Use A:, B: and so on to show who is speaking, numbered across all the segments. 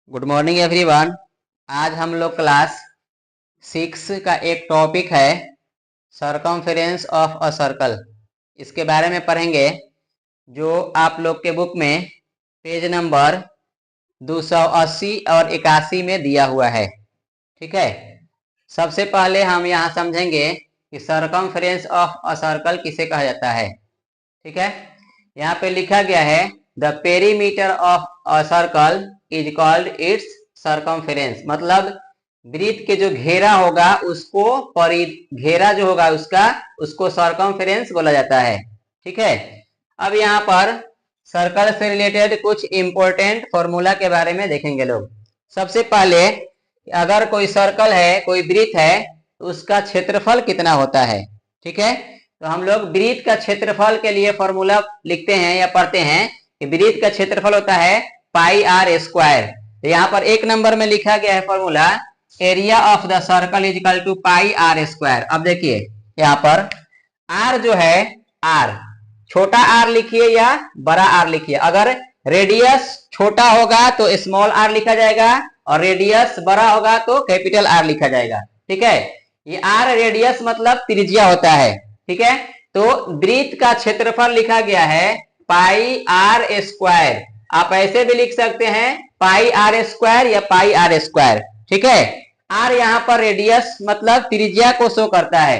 A: Good morning everyone. आज हम लोग क्लास 6 का एक टॉपिक है सरकमफेरेंस ऑफ अ सर्कल। इसके बारे में पढ़ेंगे जो आप लोग के बुक में पेज नंबर 280 और 81 में दिया हुआ है। ठीक है, सबसे पहले हम यहाँ समझेंगे कि सरकमफेरेंस ऑफ अ सर्कल किसे कहा जाता है। ठीक है, यहाँ पे लिखा गया है the perimeter of a circle is called its circumference. मतलब वृत्त के जो घेरा होगा उसको घेरा जो होगा उसको सरकमफेरेंस बोला जाता है। ठीक है, अब यहाँ पर सर्कल से रिलेटेड कुछ इंपॉर्टेंट फॉर्मूला के बारे में देखेंगे लोग। सबसे पहले अगर कोई सर्कल है, कोई वृत्त है, तो उसका क्षेत्रफल कितना होता है। ठीक है, तो हम लोग वृत्त का क्षेत्रफल के लिए फॉर्मूला लिखते हैं या पढ़ते हैं कि वृत्त का क्षेत्रफल होता है पाई आर स्क्वायर। यहाँ पर एक नंबर में लिखा गया है formula area of the circle is equal to pi r square. अब देखिए यहाँ पर आर जो है, आर छोटा आर लिखिए या बड़ा आर लिखिए। अगर रेडियस छोटा होगा तो स्मॉल आर लिखा जाएगा और रेडियस बड़ा होगा तो कैपिटल आर लिखा जाएगा। ठीक है, ये आर रेडियस मतलब त्रिज्या होता है। ठीक है, तो वृत्त का क्षेत्रफल लिखा गया है पाई आर स्क्वायर। आप ऐसे भी लिख सकते हैं पाई आर स्क्वायर या पाई आर स्क्वायर। ठीक है, आर यहाँ पर रेडियस मतलब त्रिज्या को शो करता है।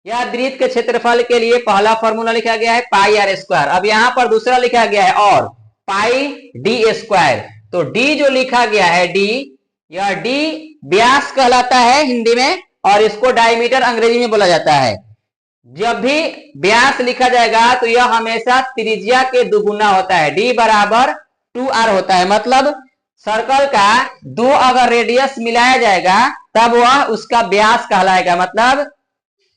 A: यह वृत्त के क्षेत्रफल के लिए पहला फॉर्मूला लिखा गया है पाई आर स्क्वायर। अब यहाँ पर दूसरा लिखा गया है और पाई डी स्क्वायर। तो डी जो लिखा गया है डी, यह डी व्यास कहलाता है हिंदी में और इसको डायमीटर अंग्रेजी में बोला जाता है। जब भी व्यास लिखा जाएगा तो यह हमेशा त्रिज्या के दुगुना होता है। डी बराबर 2r होता है। मतलब सर्कल का दो अगर रेडियस मिलाया जाएगा तब वह उसका व्यास कहलाएगा। मतलब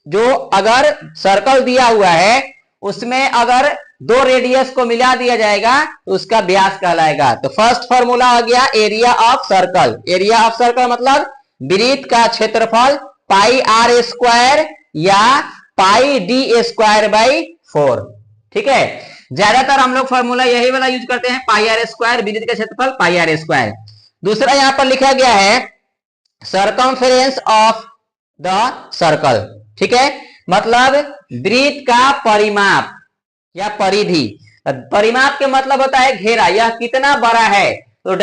A: जो अगर सर्कल दिया हुआ है उसमें अगर दो रेडियस को मिला दिया जाएगा तो उसका व्यास कहलाएगा। तो फर्स्ट फॉर्मूला आ गया area of circle. Area of circle मतलब वृत्त का क्षेत्रफल पाई आर स्क्वायर या पाई डी स्क्वायर बाई 4। ठीक है, ज्यादातर हम लोग फॉर्मूला यही वाला यूज करते हैं पाई आर स्क्वायर, वृत्त का क्षेत्रफल पाई आर स्क्वायर। दूसरा यहाँ पर लिखा गया है सरकमफेरेंस ऑफ द सर्कल। ठीक है, मतलब वृत्त का परिमाप या परिधि। परिमाप के मतलब होता है घेरा, यह कितना बड़ा है। तो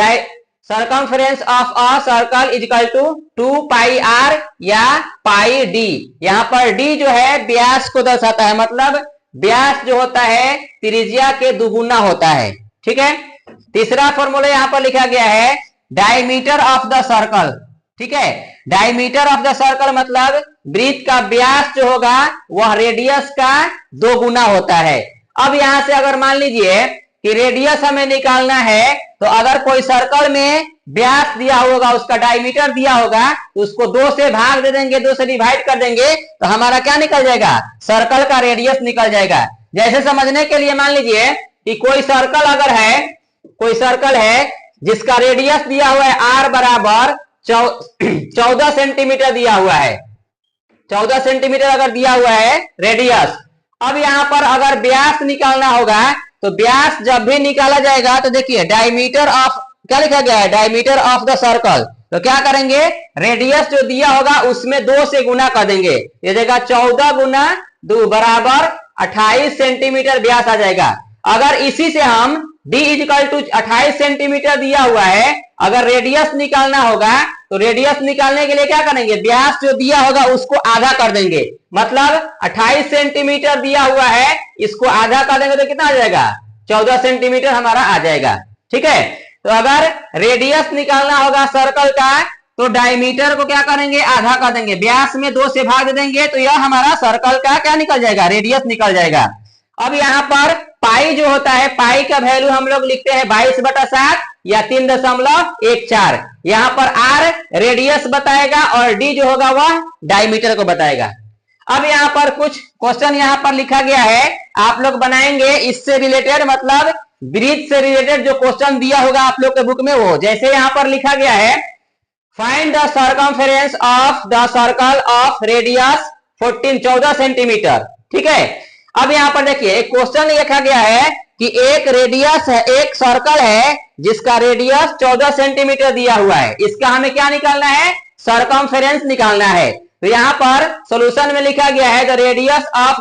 A: circumference of a circle is equal to 2 pi r या पाई डी। यहाँ पर डी जो है व्यास को दर्शाता है। मतलब व्यास जो होता है त्रिज्या के दुगुना होता है। ठीक है, तीसरा फॉर्मूला यहाँ पर लिखा गया है डायमीटर ऑफ द सर्कल। ठीक है, डायमीटर ऑफ द सर्कल मतलब वृत्त का व्यास जो होगा वह रेडियस का 2 गुना होता है। अब यहां से अगर मान लीजिए कि रेडियस हमें निकालना है तो अगर कोई सर्कल में व्यास दिया होगा, उसका डायमीटर दिया होगा, तो उसको 2 से भाग दे देंगे, 2 से डिवाइड कर देंगे तो हमारा क्या निकल जाएगा, सर्कल का रेडियस निकल जाएगा। जैसे समझने के लिए मान लीजिए कि कोई सर्कल अगर है, कोई सर्कल है जिसका रेडियस दिया हुआ है आर बराबर 14 सेंटीमीटर दिया हुआ है। 14 सेंटीमीटर अगर दिया हुआ है रेडियस। अब यहां पर अगर व्यास निकालना होगा तो व्यास जब भी निकाला जाएगा तो देखिए डायमीटर ऑफ क्या लिखा गया है, डायमीटर ऑफ द सर्कल। तो क्या करेंगे, रेडियस जो दिया होगा उसमें 2 से गुना कर देंगे। ये जगह 14 गुना 2 बराबर 28 सेंटीमीटर व्यास आ जाएगा। अगर इसी से हम d इजिकल टू 28 सेंटीमीटर दिया हुआ है, अगर रेडियस निकालना होगा तो रेडियस निकालने के लिए क्या करेंगे, व्यास जो दिया होगा उसको आधा कर देंगे। मतलब 28 सेंटीमीटर दिया हुआ है, इसको आधा कर देंगे तो कितना आ जाएगा, 14 सेंटीमीटर हमारा आ जाएगा। ठीक है, तो अगर रेडियस निकालना होगा सर्कल का तो डायमीटर को क्या करेंगे, आधा कर देंगे, व्यास में 2 से भाग दे देंगे तो यह हमारा सर्कल का क्या निकल जाएगा, रेडियस निकल जाएगा। अब यहाँ पर पाई जो होता है, पाई का वैल्यू हम लोग लिखते हैं 22/7 या 3.14। यहाँ पर आर रेडियस बताएगा और डी जो होगा वह डायमीटर को बताएगा। अब यहाँ पर कुछ क्वेश्चन यहाँ पर लिखा गया है, आप लोग बनाएंगे इससे रिलेटेड, मतलब वृत्त से रिलेटेड जो क्वेश्चन दिया होगा आप लोग के बुक में वो। जैसे यहाँ पर लिखा गया है find the circumference of the circle of radius 14 centimetre. ठीक है, अब यहाँ पर देखिए एक क्वेश्चन लिखा गया है कि एक रेडियस है, एक सर्कल है जिसका रेडियस 14 सेंटीमीटर दिया हुआ है, इसका हमें क्या निकालना है, सरकमफेरेंस निकालना है। तो यहां पर सॉल्यूशन में लिखा गया है the radius of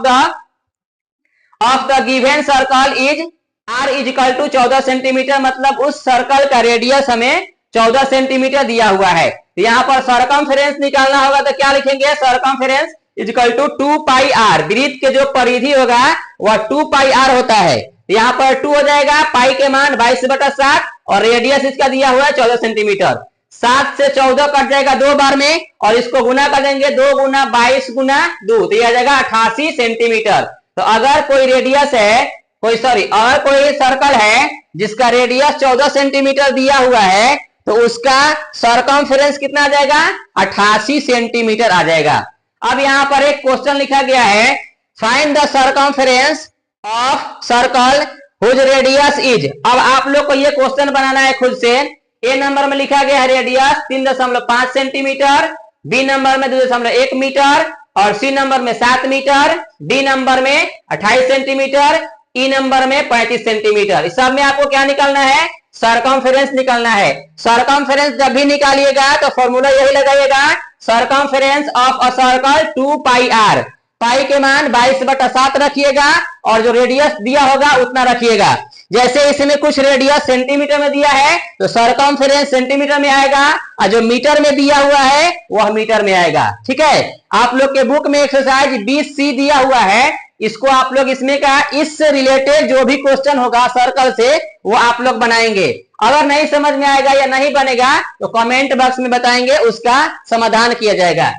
A: the given circle is r is equal to 14 centimetre, मतलब उस सर्कल का रेडियस हमें 14 सेंटीमीटर दिया हुआ है। तो यहाँ पर सरकमफेरेंस निकालना होगा तो क्या लिखेंगे, circumference is equal to 2 pi r, वृत्त के जो परिधि होगा वह 2 पाई आर होता है। यहाँ पर 2 हो जाएगा, पाई के मान 22/7 और रेडियस इसका दिया हुआ है 14 सेंटीमीटर। 7 से 14 कट जाएगा 2 बार में और इसको गुना कर देंगे, 2 गुना 22 गुना 2, तो यह आ जाएगा 88 सेंटीमीटर। तो अगर कोई रेडियस है, अगर कोई सर्कल है जिसका रेडियस 14 सेंटीमीटर दिया हुआ है तो उसका सरकमफेरेंस कितना आ जाएगा, 88 सेंटीमीटर आ जाएगा। अब यहां पर एक क्वेश्चन लिखा गया है, find the circumference of circle whose radius is. अब आप लोग को ये क्वेश्चन बनाना है खुद से। ए नंबर में लिखा गया है रेडियस 3.5 सेंटीमीटर, बी नंबर में 2.1 मीटर और सी नंबर में 7 मीटर, डी नंबर में 28 सेंटीमीटर, ई नंबर में 35 सेंटीमीटर। इस सब में आपको क्या निकालना है, सरकमफेरेंस निकालना है। सरकमफेरेंस जब भी निकालिएगा तो फॉर्मूला यही लगाइएगा, circumference of a circle 2 pi r, pi के मान 22/7 रखिएगा और जो रेडियस दिया होगा उतना रखिएगा। जैसे इसमें कुछ रेडियस सेंटीमीटर में दिया है तो सरकमफेरेंस सेंटीमीटर में आएगा और जो मीटर में दिया हुआ है वह मीटर में आएगा। ठीक है, आप लोग के बुक में एक्सरसाइज 20C दिया हुआ है, इसको आप लोग इसमें का इससे रिलेटेड जो भी क्वेश्चन होगा सर्कल से वो आप लोग बनाएंगे। अगर नहीं समझ में आएगा या नहीं बनेगा तो कमेंट बॉक्स में बताएंगे, उसका समाधान किया जाएगा।